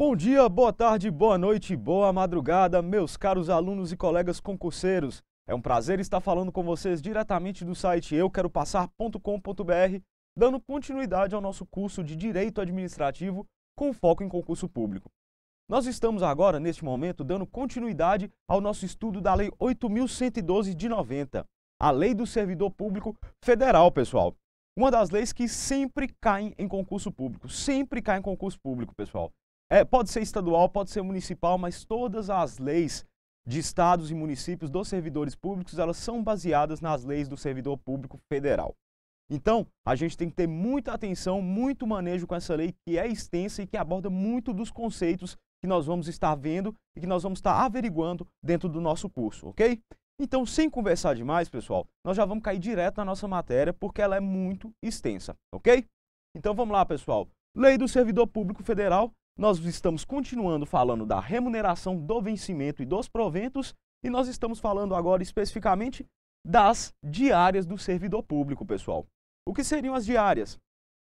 Bom dia, boa tarde, boa noite, boa madrugada, meus caros alunos e colegas concurseiros. É um prazer estar falando com vocês diretamente do site euqueropassar.com.br, dando continuidade ao nosso curso de Direito Administrativo com foco em concurso público. Nós estamos agora, neste momento, dando continuidade ao nosso estudo da Lei 8.112 de 90, a Lei do Servidor Público Federal, pessoal. Uma das leis que sempre caem em concurso público, pessoal. Pode ser estadual, pode ser municipal, mas todas as leis de estados e municípios dos servidores públicos, elas são baseadas nas leis do servidor público federal. Então, a gente tem que ter muita atenção, muito manejo com essa lei que é extensa e que aborda muito dos conceitos que nós vamos estar vendo e que nós vamos estar averiguando dentro do nosso curso, ok? Então, sem conversar demais, pessoal, nós já vamos cair direto na nossa matéria porque ela é muito extensa, ok? Então, vamos lá, pessoal. Lei do Servidor Público Federal. Nós estamos continuando falando da remuneração, do vencimento e dos proventos, e nós estamos falando agora especificamente das diárias do servidor público, pessoal. O que seriam as diárias?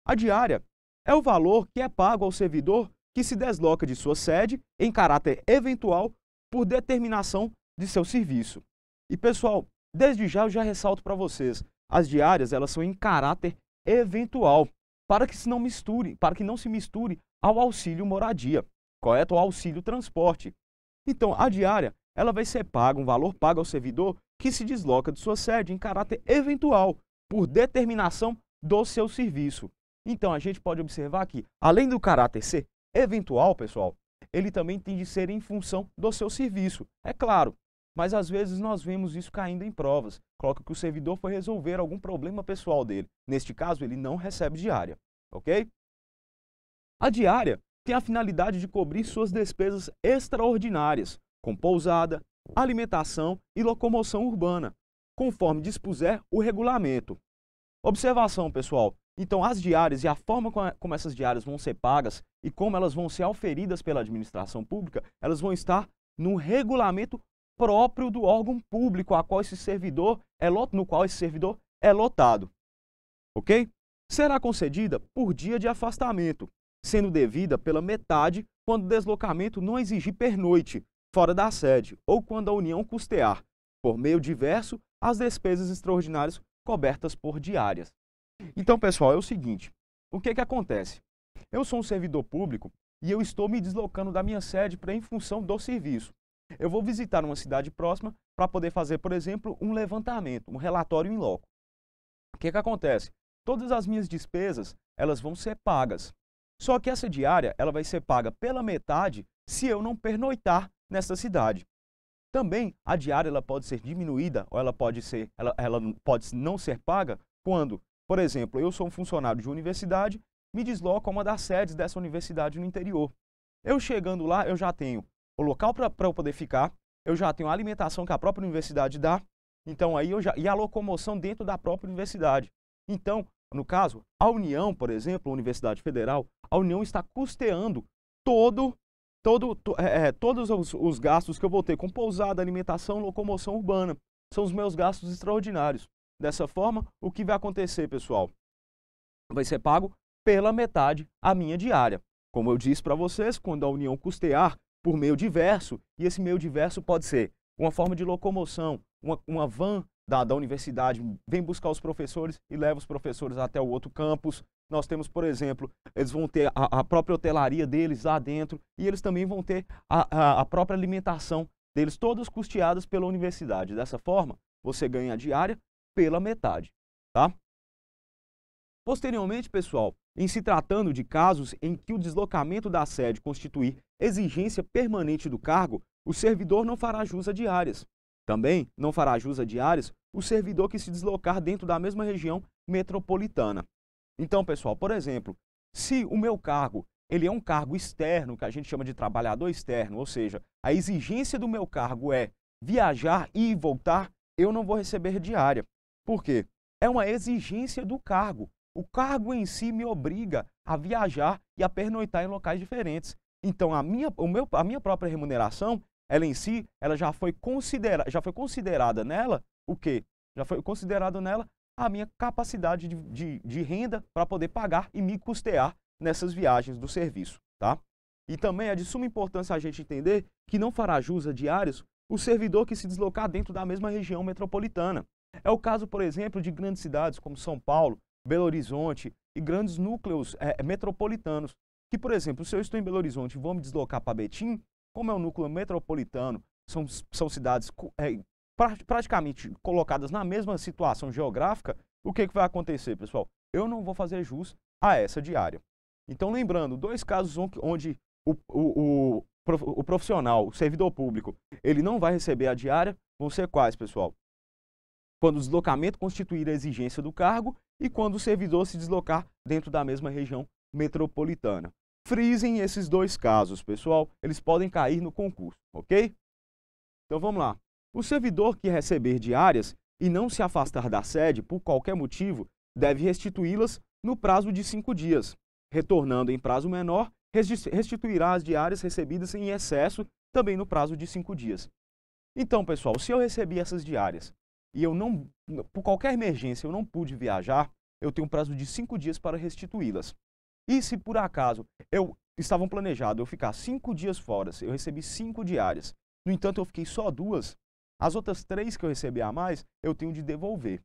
A diária é o valor que é pago ao servidor que se desloca de sua sede em caráter eventual por determinação de seu serviço. E, pessoal, desde já eu já ressalto para vocês, as diárias elas são em caráter eventual, para que não se misture ao auxílio moradia, correto? Ao auxílio transporte. Então, a diária, ela vai ser paga, um valor pago ao servidor que se desloca de sua sede em caráter eventual, por determinação do seu serviço. Então, a gente pode observar que, além do caráter ser eventual, pessoal, ele também tem de ser em função do seu serviço, é claro. Mas, às vezes, nós vemos isso caindo em provas. Coloca que o servidor foi resolver algum problema pessoal dele. Neste caso, ele não recebe diária, ok? A diária tem a finalidade de cobrir suas despesas extraordinárias, com pousada, alimentação e locomoção urbana, conforme dispuser o regulamento. Observação, pessoal. Então, as diárias e a forma como essas diárias vão ser pagas e como elas vão ser auferidas pela administração pública, elas vão estar no regulamento próprio do órgão público no qual esse servidor é lotado. Ok? Será concedida por dia de afastamento, sendo devida pela metade quando o deslocamento não exigir pernoite fora da sede ou quando a União custear, por meio diverso, as despesas extraordinárias cobertas por diárias. Então, pessoal, é o seguinte, o que acontece? Eu sou um servidor público e eu estou me deslocando da minha sede em função do serviço. Eu vou visitar uma cidade próxima para poder fazer, por exemplo, um levantamento, um relatório in loco. O que acontece? Todas as minhas despesas, elas vão ser pagas. Só que essa diária, ela vai ser paga pela metade se eu não pernoitar nessa cidade. Também, a diária ela pode ser diminuída ou ela pode não ser paga quando, por exemplo, eu sou um funcionário de universidade, me desloco a uma das sedes dessa universidade no interior. Eu chegando lá, eu já tenho o local para eu poder ficar, eu já tenho a alimentação que a própria universidade dá, então aí e a locomoção dentro da própria universidade. Então, no caso, a União, por exemplo, a Universidade Federal, a União está custeando todos os gastos que eu vou ter com pousada, alimentação, locomoção urbana. São os meus gastos extraordinários. Dessa forma, o que vai acontecer, pessoal? Vai ser pago pela metade a minha diária. Como eu disse para vocês, quando a União custear por meio diverso, e esse meio diverso pode ser uma forma de locomoção, uma van da universidade vem buscar os professores e leva os professores até o outro campus. Nós temos, por exemplo, eles vão ter a própria hotelaria deles lá dentro e eles também vão ter a própria alimentação deles, todas custeadas pela universidade. Dessa forma, você ganha a diária pela metade, tá? Posteriormente, pessoal, em se tratando de casos em que o deslocamento da sede constituir exigência permanente do cargo, o servidor não fará jus a diárias. Também não fará jus a diárias o servidor que se deslocar dentro da mesma região metropolitana. Então, pessoal, por exemplo, se o meu cargo ele é um cargo externo, que a gente chama de trabalhador externo, ou seja, a exigência do meu cargo é viajar e voltar, eu não vou receber diária. Por quê? É uma exigência do cargo. O cargo em si me obriga a viajar e a pernoitar em locais diferentes. Então, a minha própria remuneração, ela em si, ela já foi considerada nela o quê? Já foi considerado nela a minha capacidade de renda para poder pagar e me custear nessas viagens do serviço, tá? E também é de suma importância a gente entender que não fará jus a diários o servidor que se deslocar dentro da mesma região metropolitana. É o caso, por exemplo, de grandes cidades como São Paulo, Belo Horizonte e grandes núcleos metropolitanos. Que, por exemplo, se eu estou em Belo Horizonte e vou me deslocar para Betim, como é um núcleo metropolitano, são cidades praticamente colocadas na mesma situação geográfica, o que vai acontecer, pessoal? Eu não vou fazer jus a essa diária. Então, lembrando, dois casos onde o profissional, o servidor público, ele não vai receber a diária, vão ser quais, pessoal? Quando o deslocamento constituir a exigência do cargo e quando o servidor se deslocar dentro da mesma região metropolitana. Frisem esses dois casos, pessoal, eles podem cair no concurso, ok? Então vamos lá. O servidor que receber diárias e não se afastar da sede por qualquer motivo, deve restituí-las no prazo de 5 dias. Retornando em prazo menor, restituirá as diárias recebidas em excesso também no prazo de 5 dias. Então, pessoal, se eu recebi essas diárias e eu não, por qualquer emergência, eu não pude viajar, eu tenho um prazo de 5 dias para restituí-las. E se por acaso estavam planejado eu ficar 5 dias fora, eu recebi 5 diárias, no entanto eu fiquei só 2, as outras 3 que eu recebi a mais, eu tenho de devolver.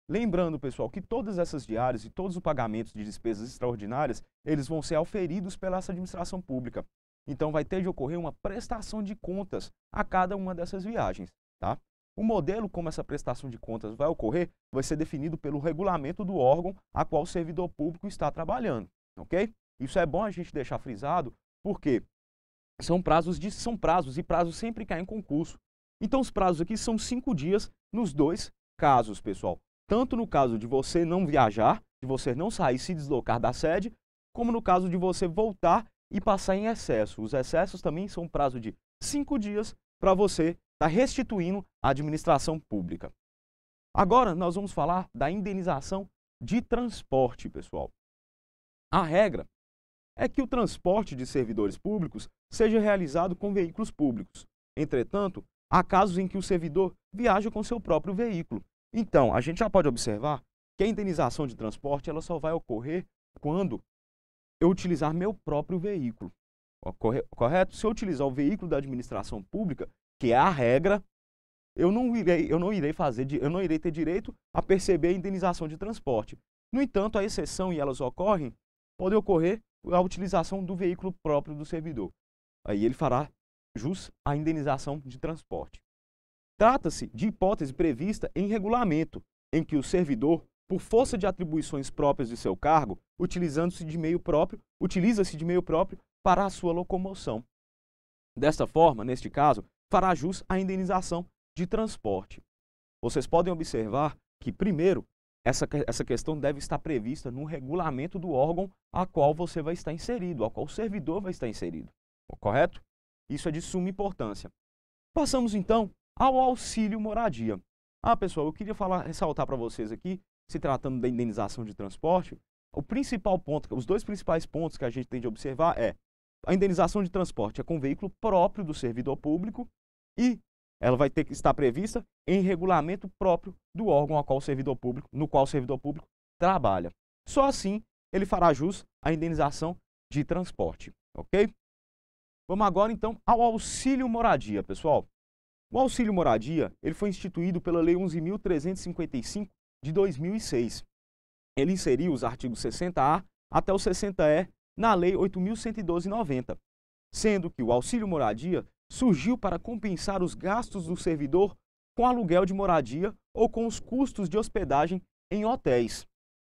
Lembrando, pessoal, que todas essas diárias e todos os pagamentos de despesas extraordinárias, eles vão ser auferidos pela administração pública. Então vai ter de ocorrer uma prestação de contas a cada uma dessas viagens, tá? O modelo como essa prestação de contas vai ocorrer vai ser definido pelo regulamento do órgão a qual o servidor público está trabalhando, ok? Isso é bom a gente deixar frisado, porque são prazos e prazos sempre caem em concurso. Então os prazos aqui são 5 dias nos dois casos, pessoal. Tanto no caso de você não viajar, de você não sair e se deslocar da sede, como no caso de você voltar e passar em excesso. Os excessos também são um prazo de 5 dias para você estar restituindo a administração pública. Agora nós vamos falar da indenização de transporte, pessoal. A regra é que o transporte de servidores públicos seja realizado com veículos públicos. Entretanto, há casos em que o servidor viaja com seu próprio veículo. Então, a gente já pode observar que a indenização de transporte ela só vai ocorrer quando eu utilizar meu próprio veículo. Correto? Se eu utilizar o veículo da administração pública, que é a regra, eu não irei ter direito a perceber a indenização de transporte. No entanto, a exceção, e elas ocorrem, pode ocorrer a utilização do veículo próprio do servidor. Aí ele fará jus à indenização de transporte. Trata-se de hipótese prevista em regulamento, em que o servidor, por força de atribuições próprias de seu cargo, utiliza-se de meio próprio para a sua locomoção. Desta forma, neste caso, fará jus à indenização de transporte. Vocês podem observar que, primeiro, essa questão deve estar prevista no regulamento do órgão a qual você vai estar inserido, a qual o servidor vai estar inserido. Correto? Isso é de suma importância. Passamos, então, ao auxílio moradia. Pessoal, eu queria ressaltar para vocês aqui, se tratando da indenização de transporte, os dois principais pontos que a gente tem de observar é a indenização de transporte é com veículo próprio do servidor público e ela vai ter que estar prevista em regulamento próprio do órgão no qual o servidor público trabalha. Só assim ele fará jus à indenização de transporte, ok? Vamos agora, então, ao auxílio moradia, pessoal. O auxílio moradia ele foi instituído pela Lei 11.355 de 2006. Ele inseriu os artigos 60A até o 60E na Lei 8.112/90, sendo que o auxílio moradia surgiu para compensar os gastos do servidor com aluguel de moradia ou com os custos de hospedagem em hotéis.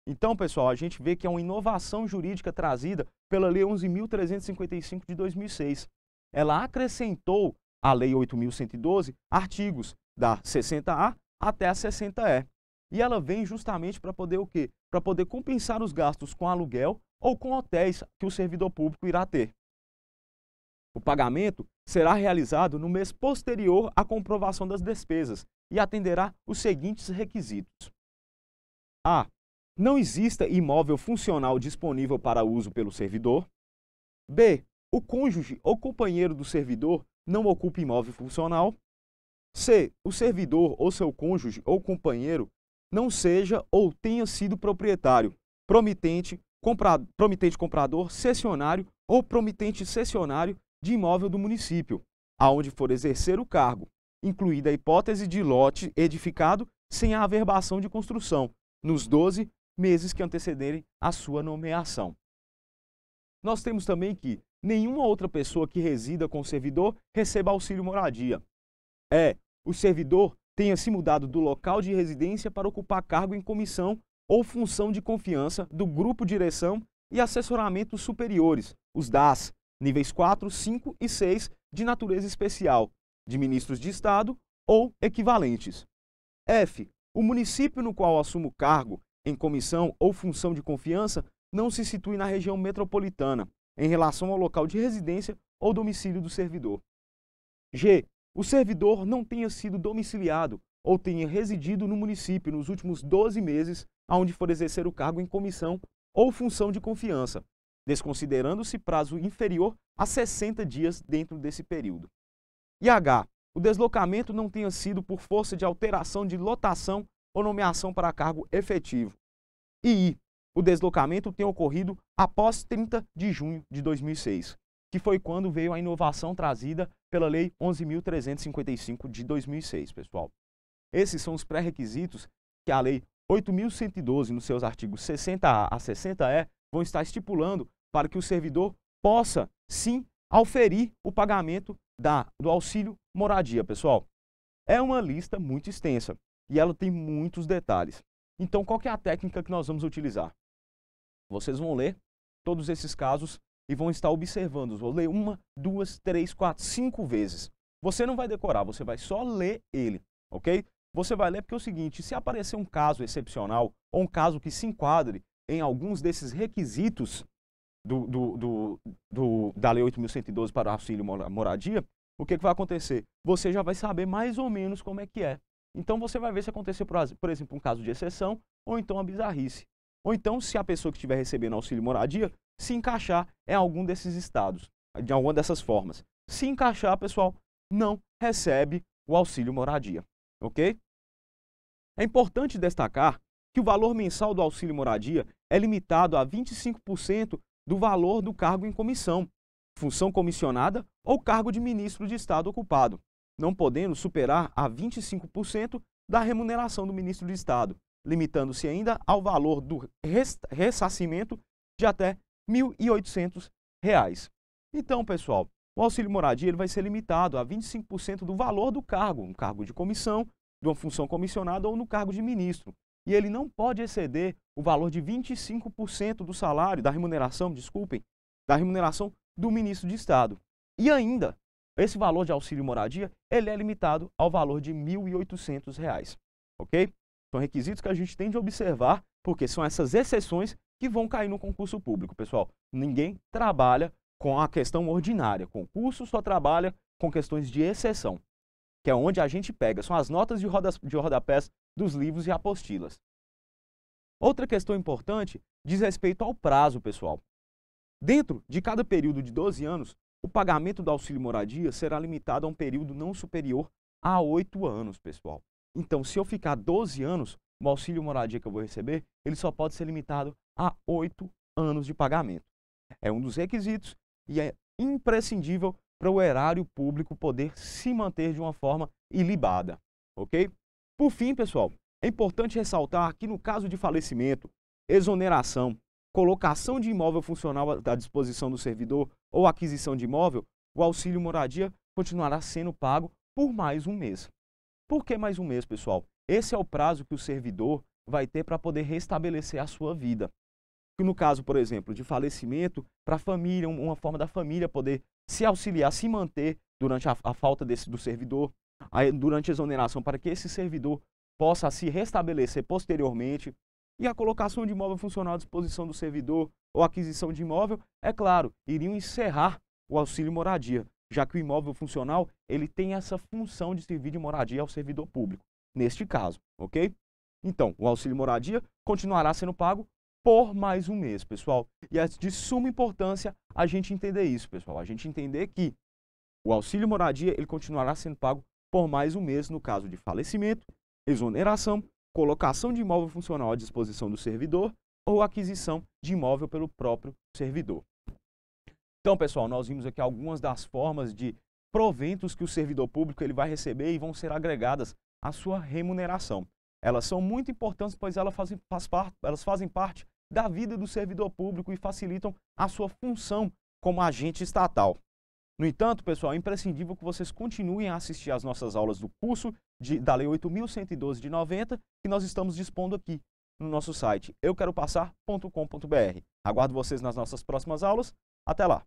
Então, pessoal, a gente vê que é uma inovação jurídica trazida pela Lei 11.355 de 2006. Ela acrescentou à Lei 8.112 artigos da 60A até a 60E. E ela vem justamente para poder o quê? Para poder compensar os gastos com aluguel ou com hotéis que o servidor público irá ter. O pagamento será realizado no mês posterior à comprovação das despesas e atenderá os seguintes requisitos. A. Não exista imóvel funcional disponível para uso pelo servidor. B. O cônjuge ou companheiro do servidor não ocupa imóvel funcional. C. O servidor ou seu cônjuge ou companheiro não seja ou tenha sido proprietário, promitente, comprador, cessionário ou promitente cessionário de imóvel do município, aonde for exercer o cargo, incluída a hipótese de lote edificado sem a averbação de construção, nos 12 meses que antecederem a sua nomeação. Nós temos também que nenhuma outra pessoa que resida com o servidor receba auxílio moradia. O servidor tenha se mudado do local de residência para ocupar cargo em comissão ou função de confiança do grupo direção e assessoramentos superiores, os DAS, níveis 4, 5 e 6 de natureza especial, de ministros de Estado ou equivalentes. O município no qual assuma o cargo em comissão ou função de confiança não se situe na região metropolitana, em relação ao local de residência ou domicílio do servidor. O servidor não tenha sido domiciliado ou tenha residido no município nos últimos 12 meses aonde for exercer o cargo em comissão ou função de confiança, desconsiderando-se prazo inferior a 60 dias dentro desse período. O deslocamento não tenha sido por força de alteração de lotação ou nomeação para cargo efetivo. O deslocamento tenha ocorrido após 30 de junho de 2006, que foi quando veio a inovação trazida pela Lei 11.355 de 2006, pessoal. Esses são os pré-requisitos que a Lei 8.112, nos seus artigos 60A a 60E, vão estar estipulando para que o servidor possa, sim, auferir o pagamento do auxílio moradia, pessoal. É uma lista muito extensa e ela tem muitos detalhes. Então, qual que é a técnica que nós vamos utilizar? Vocês vão ler todos esses casos e vão estar observando. Vou ler 1, 2, 3, 4, 5 vezes. Você não vai decorar, você vai só ler ele, ok? Você vai ler porque é o seguinte, se aparecer um caso excepcional ou um caso que se enquadre em alguns desses requisitos da Lei 8.112 para o auxílio moradia, o que vai acontecer? Você já vai saber mais ou menos como é que é. Então você vai ver se acontecer, por exemplo, um caso de exceção ou então a bizarrice. Ou então, se a pessoa que estiver recebendo auxílio moradia se encaixar em algum desses estados, de alguma dessas formas. Se encaixar, pessoal, não recebe o auxílio moradia, ok? É importante destacar que o valor mensal do auxílio moradia é limitado a 25% do valor do cargo em comissão, função comissionada ou cargo de ministro de Estado ocupado, não podendo superar a 25% da remuneração do ministro de Estado, limitando-se ainda ao valor do ressarcimento de até R$ 1.800. Então, pessoal, o auxílio moradia ele vai ser limitado a 25% do valor do cargo, um cargo de comissão, de uma função comissionada ou no cargo de ministro. E ele não pode exceder o valor de 25% do salário, da remuneração do ministro de Estado. E ainda, esse valor de auxílio moradia, ele é limitado ao valor de R$ 1.800, ok? São requisitos que a gente tem de observar, porque são essas exceções que vão cair no concurso público, pessoal. Ninguém trabalha com a questão ordinária. Concurso só trabalha com questões de exceção, que é onde a gente pega, são as notas de rodapés dos livros e apostilas. Outra questão importante diz respeito ao prazo, pessoal. Dentro de cada período de 12 anos, o pagamento do auxílio moradia será limitado a um período não superior a 8 anos, pessoal. Então, se eu ficar 12 anos, o auxílio moradia que eu vou receber, ele só pode ser limitado a 8 anos de pagamento. É um dos requisitos e é imprescindível para o erário público poder se manter de uma forma ilibada, ok? Por fim, pessoal, é importante ressaltar que no caso de falecimento, exoneração, colocação de imóvel funcional à disposição do servidor ou aquisição de imóvel, o auxílio moradia continuará sendo pago por mais um mês. Por que mais um mês, pessoal? Esse é o prazo que o servidor vai ter para poder restabelecer a sua vida. No caso, por exemplo, de falecimento, para a família, uma forma da família poder se auxiliar, se manter durante a falta do servidor, durante a exoneração, para que esse servidor possa se restabelecer posteriormente. E a colocação de imóvel funcional à disposição do servidor ou aquisição de imóvel, é claro, iriam encerrar o auxílio moradia, já que o imóvel funcional ele tem essa função de servir de moradia ao servidor público, neste caso, ok? Então, o auxílio moradia continuará sendo pago por mais um mês, pessoal. E é de suma importância a gente entender isso, pessoal. A gente entender que o auxílio moradia ele continuará sendo pago por mais um mês no caso de falecimento, exoneração, colocação de imóvel funcional à disposição do servidor ou aquisição de imóvel pelo próprio servidor. Então, pessoal, nós vimos aqui algumas das formas de proventos que o servidor público ele vai receber e vão ser agregadas à sua remuneração. Elas são muito importantes, pois elas fazem parte da vida do servidor público e facilitam a sua função como agente estatal. No entanto, pessoal, é imprescindível que vocês continuem a assistir às nossas aulas do curso da Lei 8.112 de 90, que nós estamos dispondo aqui no nosso site euqueropassar.com.br. Aguardo vocês nas nossas próximas aulas. Até lá!